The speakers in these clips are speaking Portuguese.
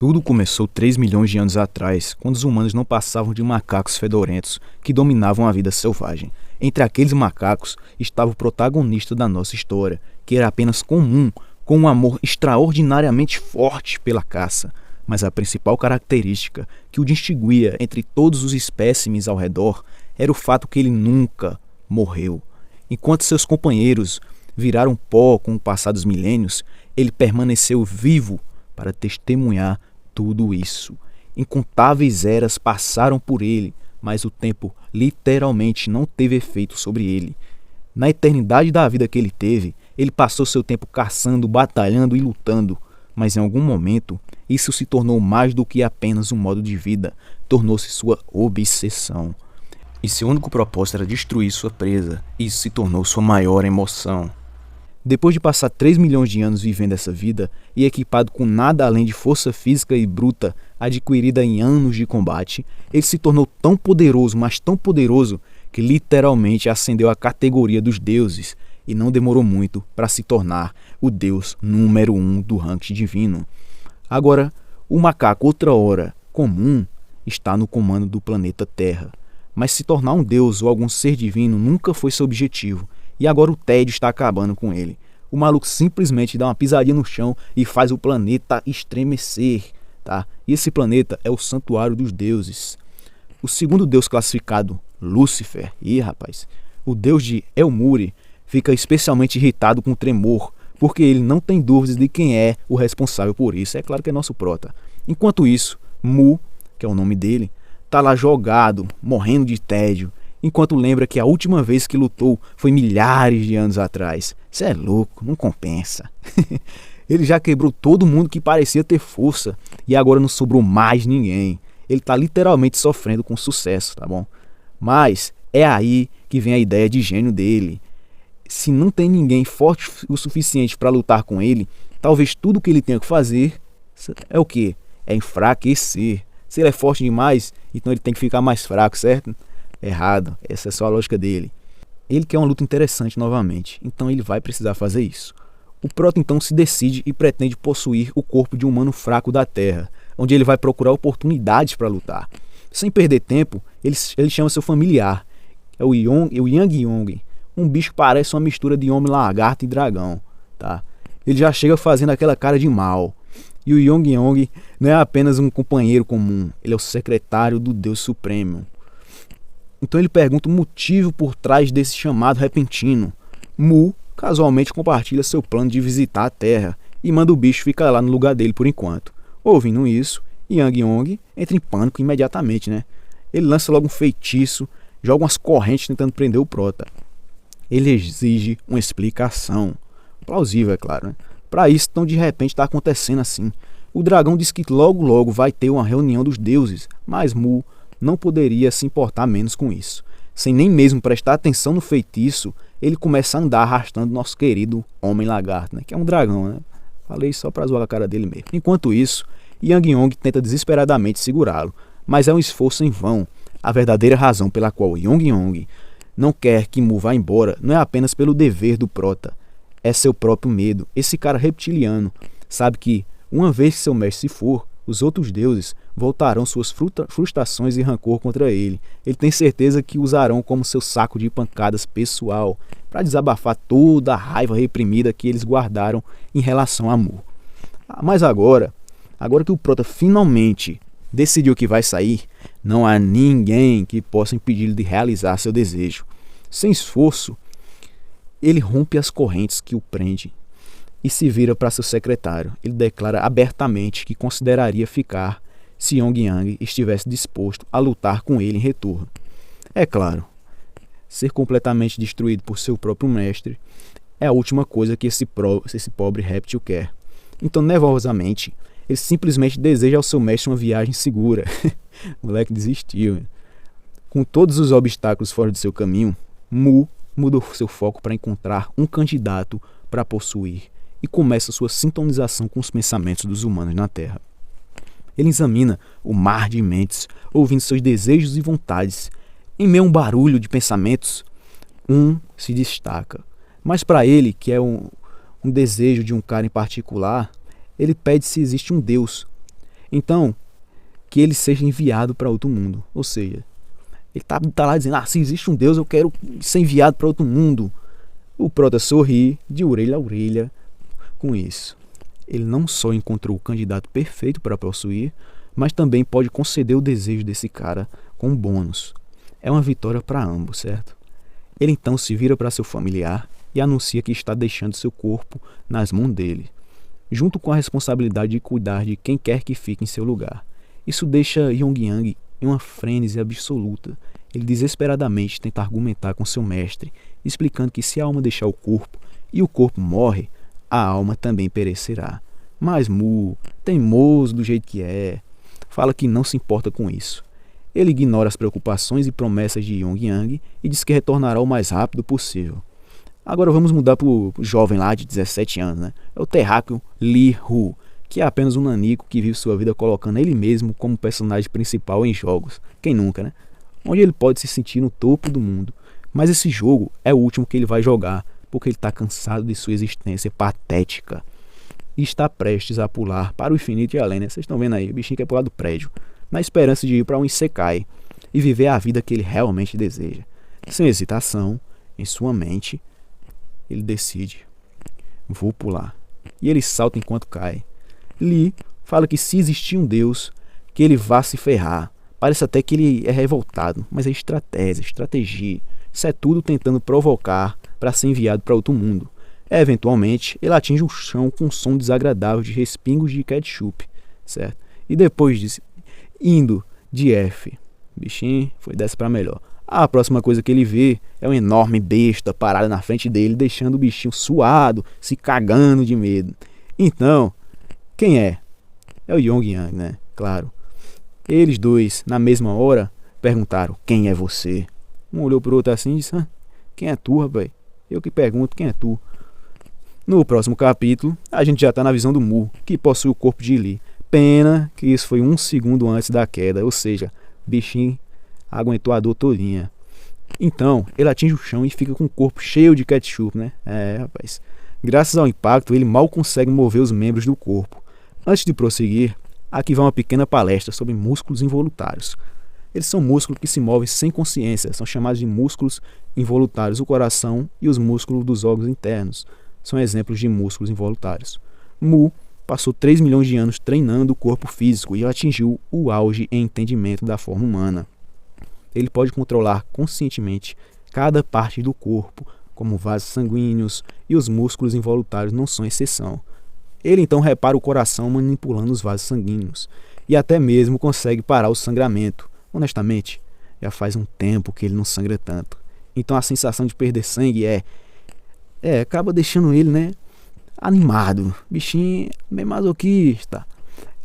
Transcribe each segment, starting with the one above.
Tudo começou 3 milhões de anos atrás, quando os humanos não passavam de macacos fedorentos que dominavam a vida selvagem. Entre aqueles macacos estava o protagonista da nossa história, que era apenas comum, com um amor extraordinariamente forte pela caça. Mas a principal característica que o distinguia entre todos os espécimes ao redor era o fato que ele nunca morreu. Enquanto seus companheiros viraram pó com o passar dos milênios, ele permaneceu vivo para testemunhar tudo isso. Incontáveis eras passaram por ele, mas o tempo literalmente não teve efeito sobre ele. Na eternidade da vida que ele teve, ele passou seu tempo caçando, batalhando e lutando, mas em algum momento isso se tornou mais do que apenas um modo de vida, tornou-se sua obsessão. E seu único propósito era destruir sua presa, e isso se tornou sua maior emoção. Depois de passar 3 milhões de anos vivendo essa vida e equipado com nada além de força física e bruta adquirida em anos de combate, ele se tornou tão poderoso, mas tão poderoso, que literalmente ascendeu à categoria dos deuses e não demorou muito para se tornar o deus número 1 do ranking divino. Agora, o macaco outra hora comum está no comando do planeta Terra, mas se tornar um deus ou algum ser divino nunca foi seu objetivo. E agora o tédio está acabando com ele. O maluco simplesmente dá uma pisadinha no chão e faz o planeta estremecer, tá? E esse planeta é o santuário dos deuses. O segundo deus classificado, Lúcifer, o deus de Elmuri, fica especialmente irritado com o tremor, porque ele não tem dúvidas de quem é o responsável por isso. É claro que é nosso prota. Enquanto isso, Mu, que é o nome dele, tá lá jogado, morrendo de tédio, enquanto lembra que a última vez que lutou foi milhares de anos atrás. Cê é louco, não compensa. Ele já quebrou todo mundo que parecia ter força e agora não sobrou mais ninguém. Ele tá literalmente sofrendo com sucesso, tá bom? Mas é aí que vem a ideia de gênio dele. Se não tem ninguém forte o suficiente para lutar com ele, talvez tudo que ele tenha que fazer é o quê? É enfraquecer. Se ele é forte demais, então ele tem que ficar mais fraco, certo? Errado, essa é só a lógica dele. Ele quer uma luta interessante novamente, então ele vai precisar fazer isso. O Proto então se decide e pretende possuir o corpo de um humano fraco da Terra, onde ele vai procurar oportunidades para lutar. Sem perder tempo, ele chama seu familiar, é o Yang Yong, um bicho que parece uma mistura de homem lagarto e dragão, tá? Ele já chega fazendo aquela cara de mal. E o Yang Yong não é apenas um companheiro comum, ele é o secretário do Deus Supremo. Então ele pergunta o motivo por trás desse chamado repentino. Mu casualmente compartilha seu plano de visitar a Terra e manda o bicho ficar lá no lugar dele por enquanto. Ouvindo isso, Yang Yong entra em pânico imediatamente, né? Ele lança logo um feitiço, joga umas correntes tentando prender o prota. Ele exige uma explicação. Plausível, é claro, né? Para isso, então de repente está acontecendo assim. O dragão diz que logo vai ter uma reunião dos deuses, mas Mu não poderia se importar menos com isso. Sem nem mesmo prestar atenção no feitiço, ele começa a andar arrastando nosso querido homem lagarto, né? Que é um dragão, né? Falei só pra zoar a cara dele mesmo. Enquanto isso, Yang Yong tenta desesperadamente segurá-lo, mas é um esforço em vão. A verdadeira razão pela qual Yang Yong não quer que Mu vá embora não é apenas pelo dever do prota, é seu próprio medo. Esse cara reptiliano sabe que, uma vez que seu mestre se for, os outros deuses voltarão suas frustrações e rancor contra ele. Ele tem certeza que usarão como seu saco de pancadas pessoal para desabafar toda a raiva reprimida que eles guardaram em relação a Mu. Mas agora que o prota finalmente decidiu que vai sair, não há ninguém que possa impedir-lhe de realizar seu desejo. Sem esforço, ele rompe as correntes que o prendem e se vira para seu secretário. Ele declara abertamente que consideraria ficar se Yang estivesse disposto a lutar com ele em retorno. É claro, ser completamente destruído por seu próprio mestre é a última coisa que esse pobre réptil quer. Então, nervosamente, ele simplesmente deseja ao seu mestre uma viagem segura. O moleque desistiu. Com todos os obstáculos fora de seu caminho, Mu mudou seu foco para encontrar um candidato para possuir e começa sua sintonização com os pensamentos dos humanos na Terra. Ele examina o mar de mentes, ouvindo seus desejos e vontades. Em meio a um barulho de pensamentos, um se destaca. Mas para ele, que é um desejo de um cara em particular, ele pede se existe um Deus. Então, que ele seja enviado para outro mundo. Ou seja, ele tá lá dizendo, se existe um Deus, eu quero ser enviado para outro mundo. O prota sorri de orelha a orelha com isso. Ele não só encontrou o candidato perfeito para possuir, mas também pode conceder o desejo desse cara com um bônus. É uma vitória para ambos, certo? Ele então se vira para seu familiar e anuncia que está deixando seu corpo nas mãos dele, junto com a responsabilidade de cuidar de quem quer que fique em seu lugar. Isso deixa Yongyang em uma frênese absoluta. Ele desesperadamente tenta argumentar com seu mestre, explicando que se a alma deixar o corpo e o corpo morre, a alma também perecerá. Mas Mu, teimoso do jeito que é, fala que não se importa com isso. Ele ignora as preocupações e promessas de Yongyang e diz que retornará o mais rápido possível. Agora vamos mudar para o jovem lá de 17 anos, né? É o terráqueo Li Hu, que é apenas um nanico que vive sua vida colocando ele mesmo como personagem principal em jogos. Quem nunca, né? Onde ele pode se sentir no topo do mundo. Mas esse jogo é o último que ele vai jogar, porque ele está cansado de sua existência patética. E está prestes a pular para o infinito e além, né? Vocês estão vendo aí, o bichinho quer pular do prédio, na esperança de ir para um Isekai e viver a vida que ele realmente deseja. Sem hesitação, em sua mente, ele decide: vou pular. E ele salta enquanto cai. Li fala que se existir um Deus, que ele vá se ferrar. Parece até que ele é revoltado, mas é estratégia. Isso é tudo tentando provocar para ser enviado para outro mundo. Eventualmente, ele atinge o chão com um som desagradável de respingos de ketchup, certo? E depois disso, indo de F, bichinho foi dessa para melhor. A próxima coisa que ele vê é uma enorme besta parada na frente dele, deixando o bichinho suado, se cagando de medo. Então, quem é? É o Yongyang, né? Claro. Eles dois, na mesma hora, perguntaram: quem é você? Um olhou pro outro assim e disse: quem é tu, rapaz? Eu que pergunto, quem é tu? No próximo capítulo, a gente já tá na visão do Mu, que possui o corpo de Li. Pena que isso foi 1 segundo antes da queda, ou seja, o bichinho aguentou a dor todinha. Então, ele atinge o chão e fica com o corpo cheio de ketchup, né? Rapaz. Graças ao impacto, ele mal consegue mover os membros do corpo. Antes de prosseguir, aqui vai uma pequena palestra sobre músculos involuntários. Eles são músculos que se movem sem consciência, são chamados de músculos involuntários. O coração e os músculos dos órgãos internos são exemplos de músculos involuntários. Mu passou 3 milhões de anos treinando o corpo físico e atingiu o auge em entendimento da forma humana. Ele pode controlar conscientemente cada parte do corpo, como vasos sanguíneos, e os músculos involuntários não são exceção. Ele então repara o coração manipulando os vasos sanguíneos e até mesmo consegue parar o sangramento. Honestamente, já faz um tempo que ele não sangra tanto. Então a sensação de perder sangue acaba deixando ele, né, animado. Bichinho bem masoquista.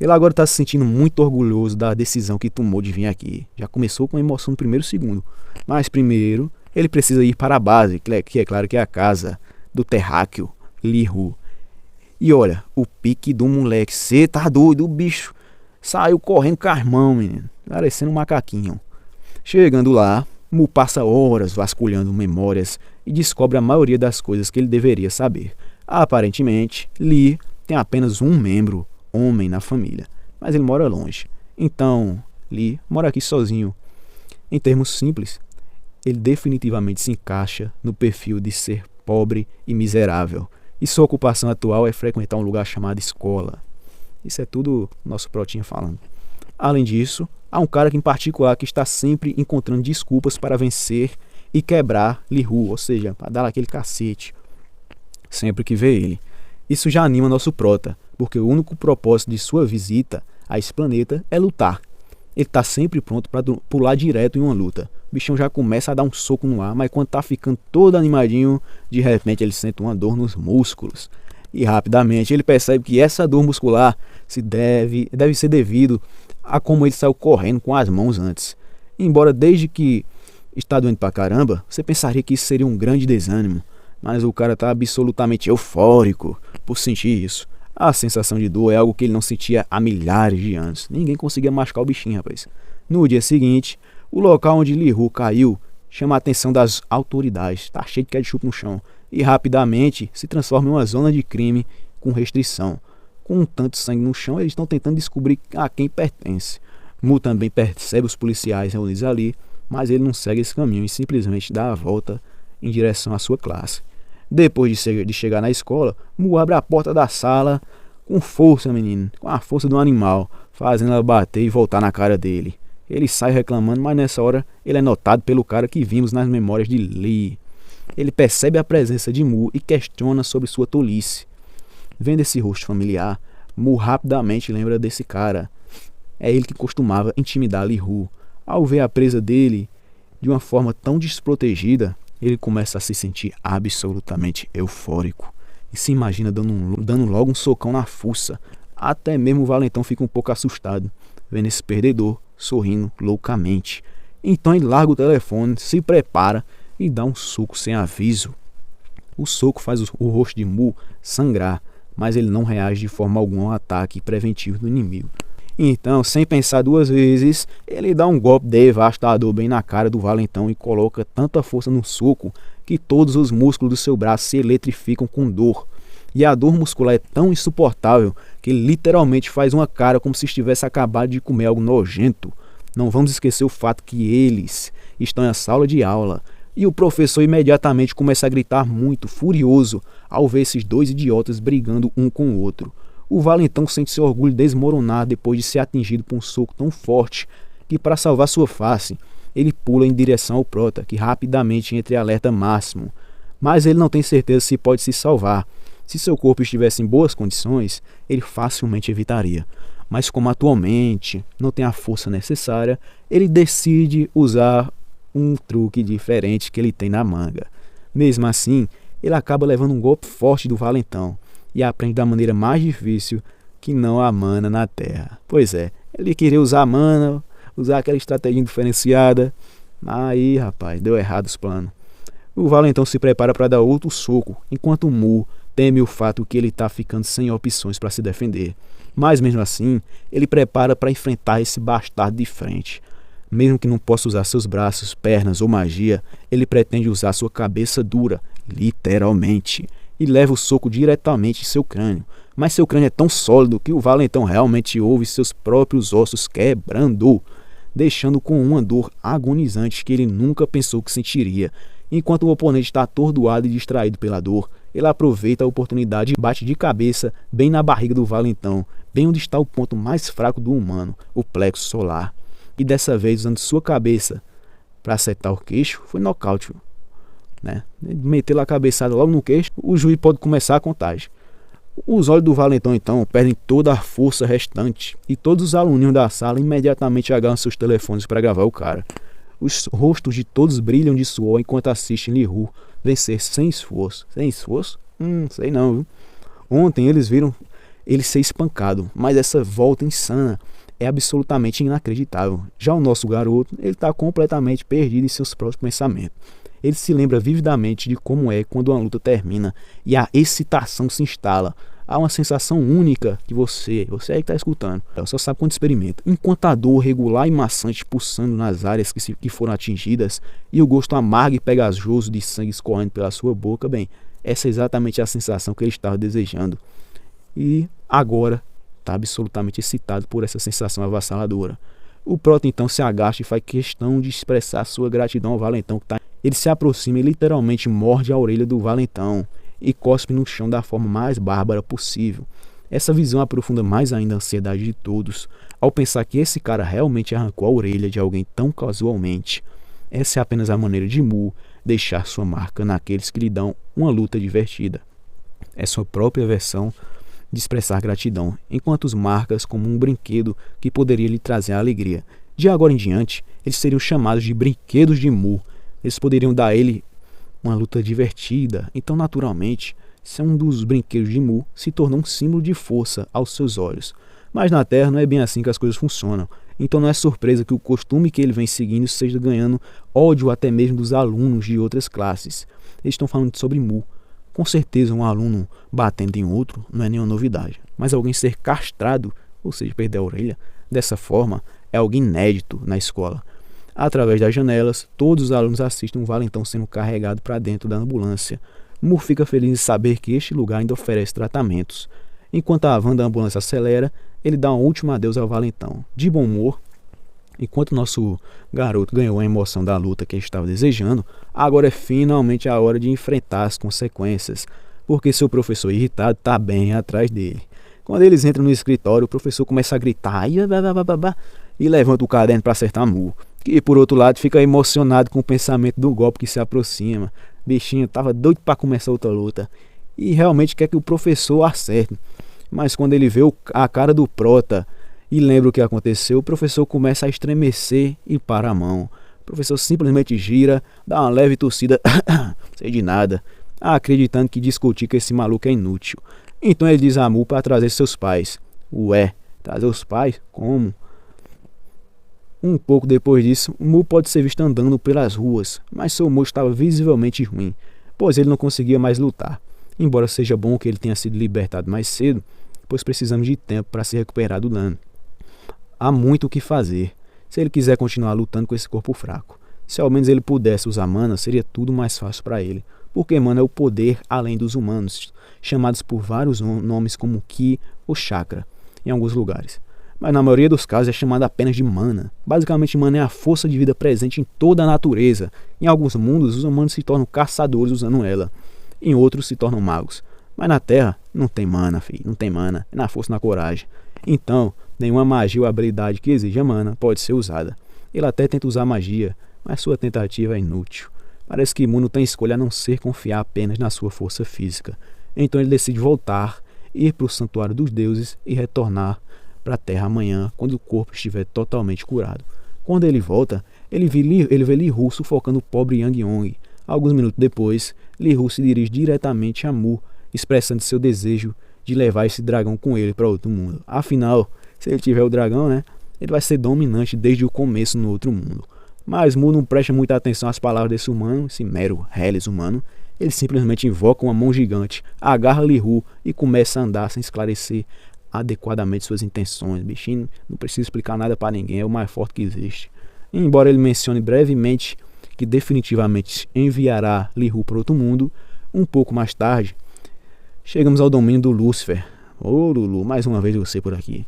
Ele agora está se sentindo muito orgulhoso da decisão que tomou de vir aqui. Já começou com emoção no primeiro segundo. Mas primeiro, ele precisa ir para a base, que é claro que é a casa do terráqueo Li Hu. E olha, o pique do moleque, cê tá doido, o bicho saiu correndo com as mãos, menino, parecendo um macaquinho. Chegando lá, Mu passa horas vasculhando memórias e descobre a maioria das coisas que ele deveria saber. Aparentemente, Li tem apenas um membro homem na família, mas ele mora longe. Então, Li mora aqui sozinho. Em termos simples, ele definitivamente se encaixa no perfil de ser pobre e miserável. E sua ocupação atual é frequentar um lugar chamado escola. Isso é tudo nosso protinha falando. Além disso, há um cara que, em particular, que está sempre encontrando desculpas para vencer e quebrar Li Hu, ou seja, para dar aquele cacete sempre que vê ele. Isso já anima nosso prota, porque o único propósito de sua visita a esse planeta é lutar. Ele está sempre pronto para pular direto em uma luta. O bichão já começa a dar um soco no ar, mas quando está ficando todo animadinho, de repente ele sente uma dor nos músculos. E rapidamente ele percebe que essa dor muscular deve ser devido a como ele saiu correndo com as mãos antes. Embora desde que está doendo pra caramba, você pensaria que isso seria um grande desânimo. Mas o cara está absolutamente eufórico por sentir isso. A sensação de dor é algo que ele não sentia há milhares de anos. Ninguém conseguia machucar o bichinho, rapaz. No dia seguinte, o local onde Li Hu caiu chama a atenção das autoridades. Tá cheio de ketchup no chão. E rapidamente se transforma em uma zona de crime com restrição. Com um tanto de sangue no chão, eles estão tentando descobrir a quem pertence. Mu também percebe os policiais reunidos ali, mas ele não segue esse caminho e simplesmente dá a volta em direção à sua classe. Depois de chegar na escola, Mu abre a porta da sala com força, menino, com a força de um animal, fazendo ela bater e voltar na cara dele. Ele sai reclamando, mas nessa hora ele é notado pelo cara que vimos nas memórias de Lee. Ele percebe a presença de Mu e questiona sobre sua tolice. Vendo esse rosto familiar, Mu rapidamente lembra desse cara. É ele que costumava intimidar Li-Hu. Ao ver a presa dele de uma forma tão desprotegida, ele começa a se sentir absolutamente eufórico e se imagina dando logo um socão na fuça. Até mesmo o valentão fica um pouco assustado, vendo esse perdedor sorrindo loucamente. Então ele larga o telefone, se prepara e dá um soco sem aviso. O soco faz o rosto de Mu sangrar, mas ele não reage de forma alguma ao ataque preventivo do inimigo. Então, sem pensar duas vezes, ele dá um golpe devastador bem na cara do valentão e coloca tanta força no soco que todos os músculos do seu braço se eletrificam com dor. E a dor muscular é tão insuportável que ele literalmente faz uma cara como se estivesse acabado de comer algo nojento. Não vamos esquecer o fato que eles estão na sala de aula e o professor imediatamente começa a gritar muito, furioso, ao ver esses dois idiotas brigando um com o outro. O valentão sente seu orgulho desmoronar depois de ser atingido por um soco tão forte que, para salvar sua face, ele pula em direção ao prota, que rapidamente entra em alerta máximo. Mas ele não tem certeza se pode se salvar. Se seu corpo estivesse em boas condições, ele facilmente evitaria. Mas como atualmente não tem a força necessária, ele decide usar um truque diferente que ele tem na manga. Mesmo assim, ele acaba levando um golpe forte do valentão e aprende da maneira mais difícil que não há mana na terra. Pois é, ele queria usar a mana, usar aquela estratégia diferenciada. Aí, rapaz, deu errado os planos. O valentão se prepara para dar outro soco, enquanto o Mu teme o fato que ele está ficando sem opções para se defender. Mas mesmo assim, ele prepara para enfrentar esse bastardo de frente. Mesmo que não possa usar seus braços, pernas ou magia, ele pretende usar sua cabeça dura, literalmente, e leva o soco diretamente em seu crânio. Mas seu crânio é tão sólido que o valentão realmente ouve seus próprios ossos quebrando, deixando com uma dor agonizante que ele nunca pensou que sentiria. Enquanto o oponente está atordoado e distraído pela dor, ele aproveita a oportunidade e bate de cabeça bem na barriga do valentão, bem onde está o ponto mais fraco do humano, o plexo solar. E dessa vez, usando sua cabeça para acertar o queixo, foi nocaute. Meter a cabeçada logo no queixo, o juiz pode começar a contagem. Os olhos do valentão então perdem toda a força restante e todos os aluninhos da sala imediatamente agarram seus telefones para gravar o cara. Os rostos de todos brilham de suor enquanto assistem Li-Hu vencer sem esforço. Sem esforço? Sei não, viu? Ontem eles viram ele ser espancado, mas essa volta insana é absolutamente inacreditável. Já o nosso garoto, ele está completamente perdido em seus próprios pensamentos. Ele se lembra vividamente de como é quando uma luta termina e a excitação se instala. Há uma sensação única que você aí que está escutando, só sabe quando experimenta. Enquanto a dor regular e maçante pulsando nas áreas que foram atingidas e o gosto amargo e pegajoso de sangue escorrendo pela sua boca, bem, essa é exatamente a sensação que ele estava desejando. E agora está absolutamente excitado por essa sensação avassaladora. O prota então se agacha e faz questão de expressar sua gratidão ao valentão que está. Ele se aproxima e literalmente morde a orelha do valentão e cospe no chão da forma mais bárbara possível. Essa visão aprofunda mais ainda a ansiedade de todos ao pensar que esse cara realmente arrancou a orelha de alguém tão casualmente. Essa é apenas a maneira de Mu deixar sua marca naqueles que lhe dão uma luta divertida. É sua própria versão de expressar gratidão, enquanto os marcas como um brinquedo que poderia lhe trazer a alegria. De agora em diante, eles seriam chamados de brinquedos de Mu. Eles poderiam dar a ele uma luta divertida, então naturalmente, se um dos brinquedos de Mu se tornou um símbolo de força aos seus olhos. Mas na Terra não é bem assim que as coisas funcionam, então não é surpresa que o costume que ele vem seguindo esteja ganhando ódio até mesmo dos alunos de outras classes. Eles estão falando sobre Mu. Com certeza um aluno batendo em outro não é nenhuma novidade, mas alguém ser castrado, ou seja, perder a orelha, dessa forma é algo inédito na escola. Através das janelas, todos os alunos assistem um valentão sendo carregado para dentro da ambulância. Mu fica feliz em saber que este lugar ainda oferece tratamentos. Enquanto a van da ambulância acelera, ele dá um último adeus ao valentão. De bom humor, enquanto nosso garoto ganhou a emoção da luta que ele estava desejando, agora é finalmente a hora de enfrentar as consequências, porque seu professor irritado está bem atrás dele. Quando eles entram no escritório, o professor começa a gritar e levanta o caderno para acertar Mu, que por outro lado fica emocionado com o pensamento do golpe que se aproxima. Bichinho estava doido para começar outra luta e realmente quer que o professor acerte. Mas quando ele vê a cara do prota e lembra o que aconteceu, o professor começa a estremecer e para a mão. O professor simplesmente gira, dá uma leve tossida, sei de nada, acreditando que discutir com esse maluco é inútil. Então ele diz a Mu para trazer seus pais. Ué, trazer os pais? Como? Um pouco depois disso, Mu pode ser visto andando pelas ruas, mas seu humor estava visivelmente ruim, pois ele não conseguia mais lutar. Embora seja bom que ele tenha sido libertado mais cedo, pois precisamos de tempo para se recuperar do dano. Há muito o que fazer, se ele quiser continuar lutando com esse corpo fraco. Se ao menos ele pudesse usar mana, seria tudo mais fácil para ele, porque mana é o poder além dos humanos, chamados por vários nomes como Ki ou Chakra, em alguns lugares. Mas na maioria dos casos é chamada apenas de mana. Basicamente, mana é a força de vida presente em toda a natureza. Em alguns mundos, os humanos se tornam caçadores usando ela. Em outros, se tornam magos. Mas na Terra, não tem mana, filho. Não tem mana. É na força e na coragem. Então, nenhuma magia ou habilidade que exija mana pode ser usada. Ele até tenta usar magia, mas sua tentativa é inútil. Parece que Mu não tem escolha a não ser confiar apenas na sua força física. Então ele decide voltar, ir para o santuário dos deuses e retornar para a Terra amanhã, quando o corpo estiver totalmente curado. Quando ele volta, ele vê Li Hu sufocando o pobre Yang Yong. Alguns minutos depois, Li Hu se dirige diretamente a Mu, expressando seu desejo de levar esse dragão com ele para outro mundo. Afinal, se ele tiver o dragão, ele vai ser dominante desde o começo no outro mundo. Mas Mu não presta muita atenção às palavras desse humano, esse mero reles humano. Ele simplesmente invoca uma mão gigante, agarra Li Hu e começa a andar sem esclarecer adequadamente suas intenções. Bichinho não precisa explicar nada para ninguém, é o mais forte que existe. Embora ele mencione brevemente que definitivamente enviará Li Hu para outro mundo, um pouco mais tarde, chegamos ao domínio do Lúcifer. Ô Lulu, mais uma vez você por aqui.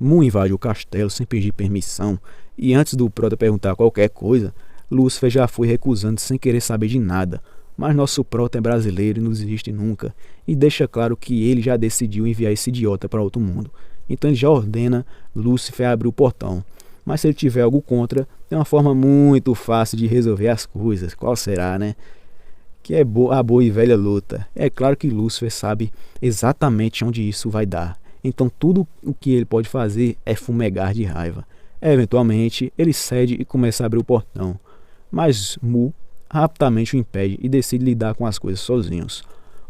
Mu invade o castelo sem pedir permissão, e antes do Prota perguntar qualquer coisa, Lúcifer já foi recusando sem querer saber de nada. Mas nosso Prota é brasileiro e não desiste nunca, e deixa claro que ele já decidiu enviar esse idiota para outro mundo. Então ele já ordena Lúcifer abrir o portão. Mas se ele tiver algo contra, tem uma forma muito fácil de resolver as coisas. Qual será, Que é a boa e velha luta. É claro que Lúcifer sabe exatamente onde isso vai dar. Então tudo o que ele pode fazer é fumegar de raiva. Eventualmente, ele cede e começa a abrir o portão. Mas Mu rapidamente o impede e decide lidar com as coisas sozinhos.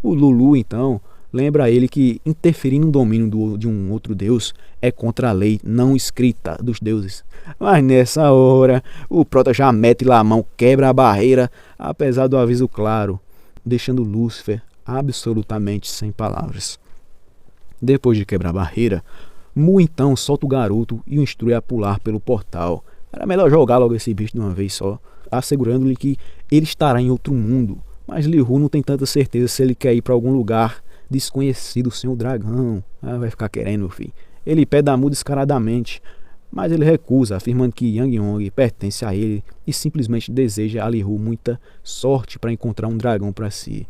O Lulu, então, lembra a ele que interferir no domínio de um outro deus é contra a lei não escrita dos deuses. Mas nessa hora, o Prota já mete lá a mão, quebra a barreira, apesar do aviso claro, deixando Lúcifer absolutamente sem palavras. Depois de quebrar a barreira, Mu então solta o garoto e o instrui a pular pelo portal. Era melhor jogar logo esse bicho de uma vez só, assegurando-lhe que ele estará em outro mundo. Mas Li Hu não tem tanta certeza se ele quer ir para algum lugar desconhecido sem o dragão. Vai ficar querendo, meu filho. Ele pede a Mu descaradamente, mas ele recusa, afirmando que Yang Yong pertence a ele e simplesmente deseja a Li Hu muita sorte para encontrar um dragão para si.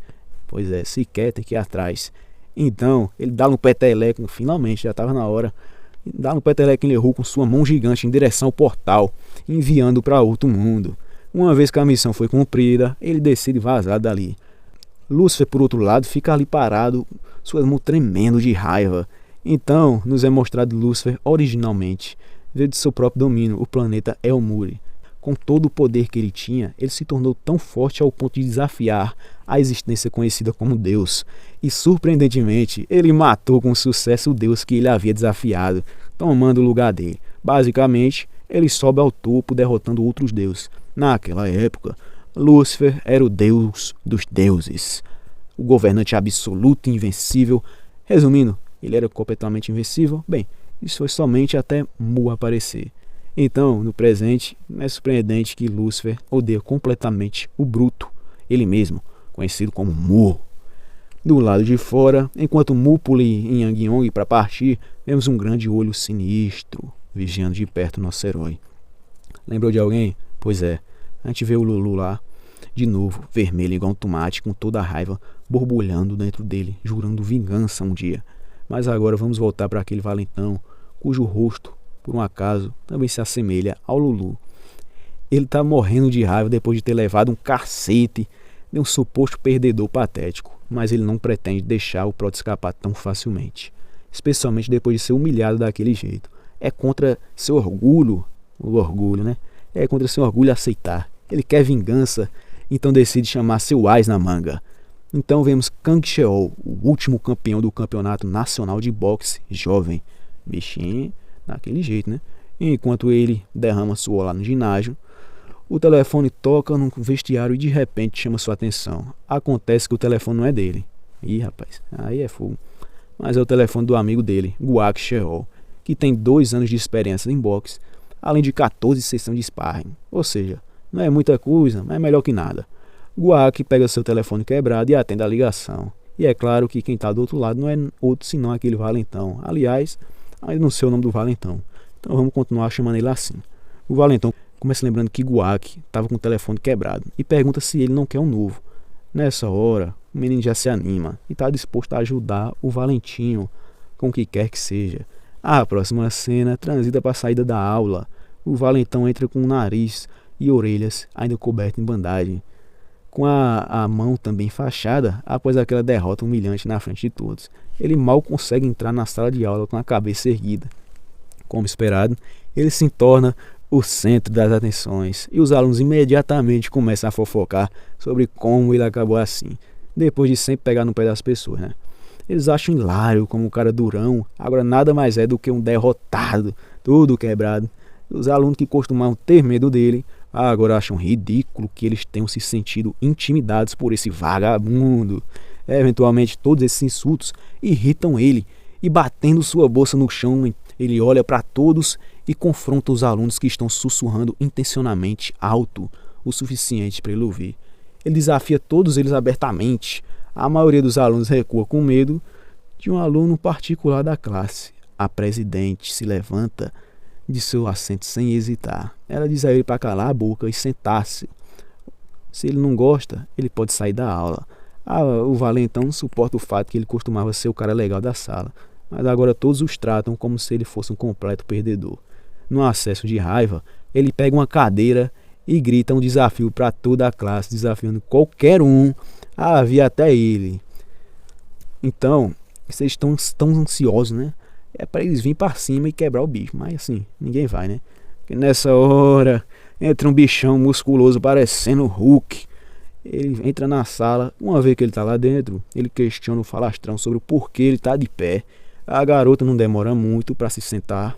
Pois é, se quer, tem que ir atrás. Então, ele dá no peteleco, finalmente, já estava na hora, dá no peteleco em Li Hu com sua mão gigante em direção ao portal, enviando para outro mundo. Uma vez que a missão foi cumprida, ele decide vazar dali. Lúcifer, por outro lado, fica ali parado, suas mãos tremendo de raiva. Então, nos é mostrado Lúcifer originalmente, veio de seu próprio domínio, o planeta Elmuri. Com todo o poder que ele tinha, ele se tornou tão forte ao ponto de desafiar a existência conhecida como Deus. E, surpreendentemente, ele matou com sucesso o Deus que ele havia desafiado, tomando o lugar dele. Basicamente, ele sobe ao topo derrotando outros deuses. Naquela época, Lúcifer era o deus dos deuses, o governante absoluto e invencível. Resumindo, ele era completamente invencível. Bem, isso foi somente até Mu aparecer. Então, no presente, não é surpreendente que Lúcifer odeia completamente o Bruto, ele mesmo, conhecido como Mu. Do lado de fora, enquanto Mupuli e Yang Yong para partir, vemos um grande olho sinistro vigiando de perto nosso herói. Lembrou de alguém? Pois é, a gente vê o Lulu lá, de novo, vermelho igual um tomate, com toda a raiva borbulhando dentro dele, jurando vingança um dia. Mas agora vamos voltar para aquele valentão, cujo rosto, por um acaso, também se assemelha ao Lulu. Ele está morrendo de raiva depois de ter levado um cacete de um suposto perdedor patético, mas ele não pretende deixar o Prota escapar tão facilmente, especialmente depois de ser humilhado daquele jeito. É contra seu orgulho, né? É contra seu orgulho aceitar. Ele quer vingança, então decide chamar seu ás na manga. Então vemos Kang Cheol, o último campeão do campeonato nacional de boxe jovem. Bichinho daquele jeito, né? Enquanto ele derrama suor lá no ginásio, o telefone toca no vestiário e de repente chama sua atenção. Acontece que o telefone não é dele. Ih, rapaz, aí é fogo. Mas é o telefone do amigo dele, Guak Cheol, que tem 2 anos de experiência em boxe, além de 14 sessões de sparring. Ou seja, não é muita coisa, mas é melhor que nada. Guak pega seu telefone quebrado e atende a ligação. E é claro que quem está do outro lado não é outro senão aquele valentão. Aliás, ainda não sei o nome do valentão. Então vamos continuar chamando ele assim. O valentão começa lembrando que Guak estava com o telefone quebrado e pergunta se ele não quer um novo. Nessa hora, o menino já se anima e está disposto a ajudar o Valentinho com o que quer que seja. A próxima cena transita para a saída da aula. O valentão entra com o nariz e orelhas ainda cobertos em bandagem, com a mão também fachada após aquela derrota humilhante na frente de todos. Ele mal consegue entrar na sala de aula com a cabeça erguida. Como esperado, ele se torna o centro das atenções e os alunos imediatamente começam a fofocar sobre como ele acabou assim, depois de sempre pegar no pé das pessoas, né? Eles acham hilário como o cara durão agora nada mais é do que um derrotado, tudo quebrado. Os alunos que costumavam ter medo dele agora acham ridículo que eles tenham se sentido intimidados por esse vagabundo. Eventualmente todos esses insultos irritam ele e batendo sua bolsa no chão, ele olha para todos e confronta os alunos que estão sussurrando intencionalmente alto o suficiente para ele ouvir. Ele desafia todos eles abertamente. A maioria dos alunos recua com medo de um aluno particular da classe. A presidente se levanta de seu assento sem hesitar. Ela diz a ele para calar a boca e sentar-se. Se ele não gosta, ele pode sair da aula. O valentão não suporta o fato que ele costumava ser o cara legal da sala, mas agora todos os tratam como se ele fosse um completo perdedor. No acesso de raiva, ele pega uma cadeira e grita um desafio para toda a classe, desafiando qualquer um a vir até ele. Então, vocês estão tão ansiosos, né? É para eles virem para cima e quebrar o bicho, mas assim, ninguém vai, né? Porque nessa hora entra um bichão musculoso parecendo o Hulk. Ele entra na sala, uma vez que ele está lá dentro, ele questiona o falastrão sobre o porquê ele está de pé. A garota não demora muito para se sentar,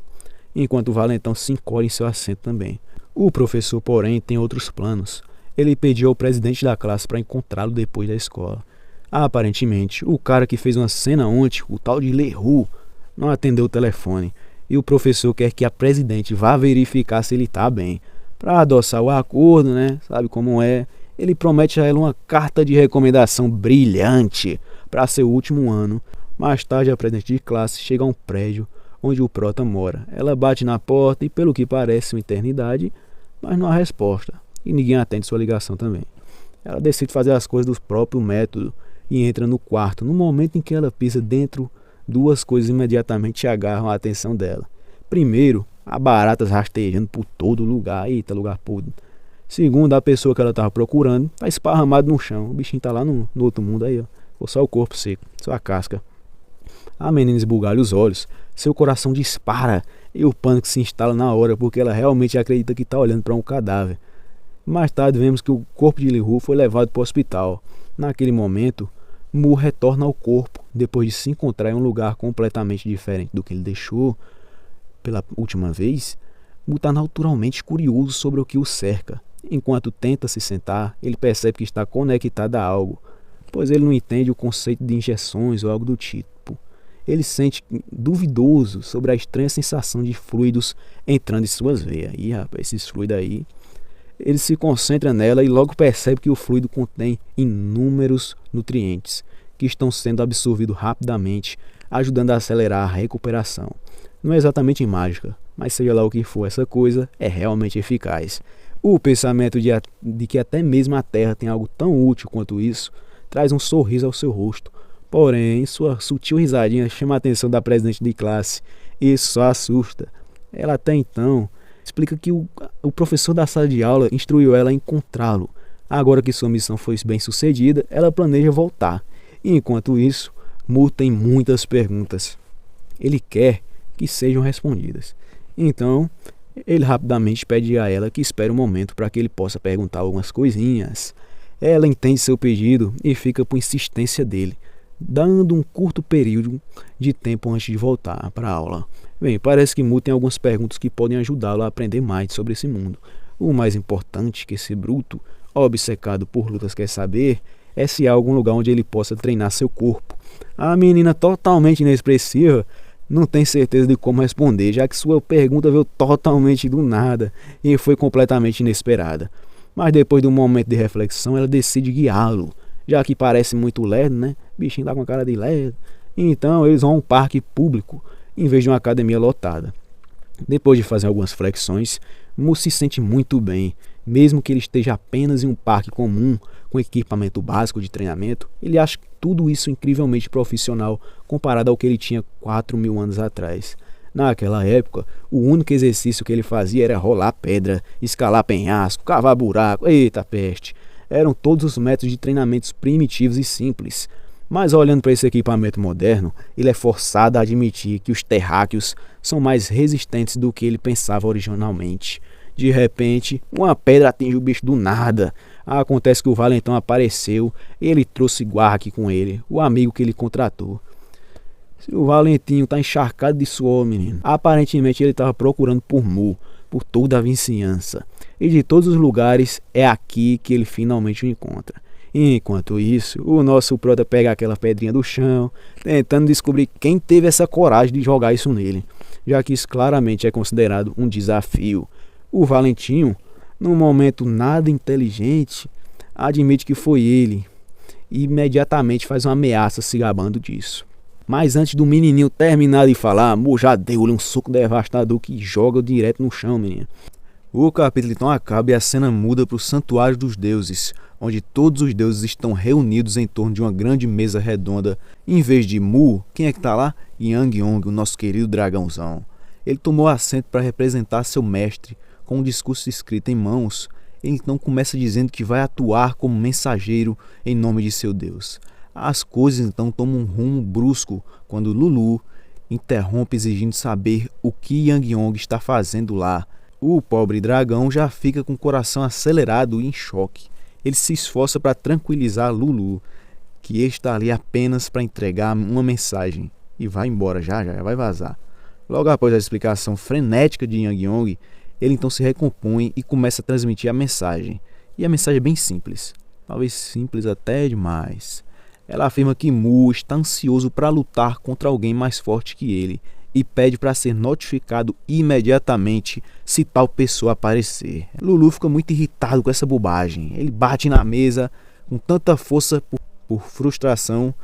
enquanto o valentão se encolhe em seu assento também. O professor, porém, tem outros planos. Ele pediu ao presidente da classe para encontrá-lo depois da escola. Aparentemente, o cara que fez uma cena ontem, o tal de Leroux, não atendeu o telefone, e o professor quer que a presidente vá verificar se ele está bem. Para adoçar o acordo, né? Sabe como é? Ele promete a ela uma carta de recomendação brilhante para seu último ano. Mais tarde, a presidente de classe chega a um prédio onde o Prota mora. Ela bate na porta e, pelo que parece, uma eternidade, mas não há resposta. E ninguém atende sua ligação também. Ela decide fazer as coisas do próprio método e entra no quarto. No momento em que ela pisa dentro, duas coisas imediatamente agarram a atenção dela. Primeiro, há baratas rastejando por todo lugar. Eita, lugar podre. Segundo, a pessoa que ela estava procurando está esparramado no chão. O bichinho está lá no outro mundo aí, ó. Ou só o corpo seco, só a casca. A menina esbugalha os olhos, seu coração dispara e o pânico se instala na hora porque ela realmente acredita que está olhando para um cadáver. Mais tarde vemos que o corpo de Leroux foi levado para o hospital. Naquele momento, Mu retorna ao corpo depois de se encontrar em um lugar completamente diferente do que ele deixou pela última vez. Mu está naturalmente curioso sobre o que o cerca. Enquanto tenta se sentar, ele percebe que está conectado a algo, pois ele não entende o conceito de injeções ou algo do tipo. Ele se sente duvidoso sobre a estranha sensação de fluidos entrando em suas veias. E rapaz, esses fluidos aí, ele se concentra nela e logo percebe que o fluido contém inúmeros nutrientes que estão sendo absorvidos rapidamente, ajudando a acelerar a recuperação. Não é exatamente mágica, mas seja lá o que for, essa coisa é realmente eficaz. O pensamento de que até mesmo a Terra tem algo tão útil quanto isso traz um sorriso ao seu rosto. Porém, sua sutil risadinha chama a atenção da presidente de classe e só assusta. Ela até então explica que o professor da sala de aula instruiu ela a encontrá-lo. Agora que sua missão foi bem sucedida, ela planeja voltar. E enquanto isso, Mu tem muitas perguntas. Ele quer que sejam respondidas. Então, ele rapidamente pede a ela que espere um momento para que ele possa perguntar algumas coisinhas. Ela entende seu pedido e fica por insistência dele, dando um curto período de tempo antes de voltar para a aula. Bem, parece que Mu tem algumas perguntas que podem ajudá-lo a aprender mais sobre esse mundo. O mais importante que esse bruto, obcecado por lutas, quer saber é se há algum lugar onde ele possa treinar seu corpo. A menina, totalmente inexpressiva, não tem certeza de como responder, já que sua pergunta veio totalmente do nada e foi completamente inesperada. Mas depois de um momento de reflexão, ela decide guiá-lo, já que parece muito lerdo, né? Bichinho tá com a cara de lerdo. Então eles vão a um parque público, em vez de uma academia lotada. Depois de fazer algumas flexões, Mu se sente muito bem. Mesmo que ele esteja apenas em um parque comum, com equipamento básico de treinamento, ele acha tudo isso incrivelmente profissional comparado ao que ele tinha 4.000 anos atrás. Naquela época, o único exercício que ele fazia era rolar pedra, escalar penhasco, cavar buraco, eita peste. Eram todos os métodos de treinamentos primitivos e simples. Mas olhando para esse equipamento moderno, ele é forçado a admitir que os terráqueos são mais resistentes do que ele pensava originalmente. De repente, uma pedra atinge o bicho do nada. Acontece que o valentão apareceu e ele trouxe Guarque com ele, o amigo que ele contratou. O Valentinho tá encharcado de suor, menino. Aparentemente ele estava procurando por Mu, por toda a vizinhança. E de todos os lugares, é aqui que ele finalmente o encontra. Enquanto isso, o nosso prota pega aquela pedrinha do chão, tentando descobrir quem teve essa coragem de jogar isso nele, já que isso claramente é considerado um desafio. O Valentinho, num momento nada inteligente, admite que foi ele e imediatamente faz uma ameaça se gabando disso. Mas antes do menininho terminar de falar, Mu já deu-lhe um soco devastador que joga direto no chão, menino. O capítulo então acaba e a cena muda para o Santuário dos Deuses, onde todos os deuses estão reunidos em torno de uma grande mesa redonda. Em vez de Mu, quem é que está lá? Yangyong, o nosso querido dragãozão. Ele tomou assento para representar seu mestre, com um discurso escrito em mãos. Ele então começa dizendo que vai atuar como mensageiro em nome de seu Deus. As coisas então tomam um rumo brusco quando Lulu interrompe exigindo saber o que Yangyong está fazendo lá. O pobre dragão já fica com o coração acelerado e em choque. Ele se esforça para tranquilizar Lulu, que está ali apenas para entregar uma mensagem, e vai embora, já vai vazar. Logo após a explicação frenética de Yangyong, ele então se recompõe e começa a transmitir a mensagem. E a mensagem é bem simples, talvez simples até demais. Ela afirma que Mu está ansioso para lutar contra alguém mais forte que ele e pede para ser notificado imediatamente se tal pessoa aparecer. Lulu fica muito irritado com essa bobagem. Ele bate na mesa com tanta força por frustração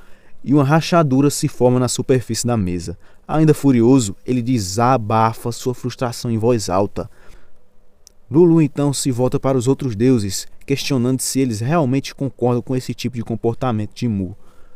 e uma rachadura se forma na superfície da mesa. Ainda furioso, ele desabafa sua frustração em voz alta. Lulu então se volta para os outros deuses, questionando se eles realmente concordam com esse tipo de comportamento de Mu.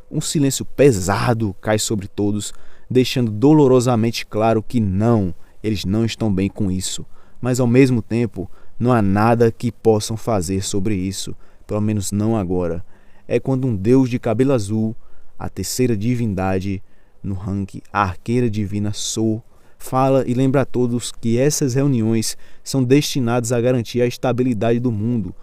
Um silêncio pesado cai sobre todos, deixando dolorosamente claro que não, eles não estão bem com isso. Mas ao mesmo tempo, não há nada que possam fazer sobre isso, pelo menos não agora. É quando um deus de cabelo azul, a terceira divindade no ranking, a arqueira divina Sol, fala e lembra a todos que essas reuniões são destinadas a garantir a estabilidade do mundo.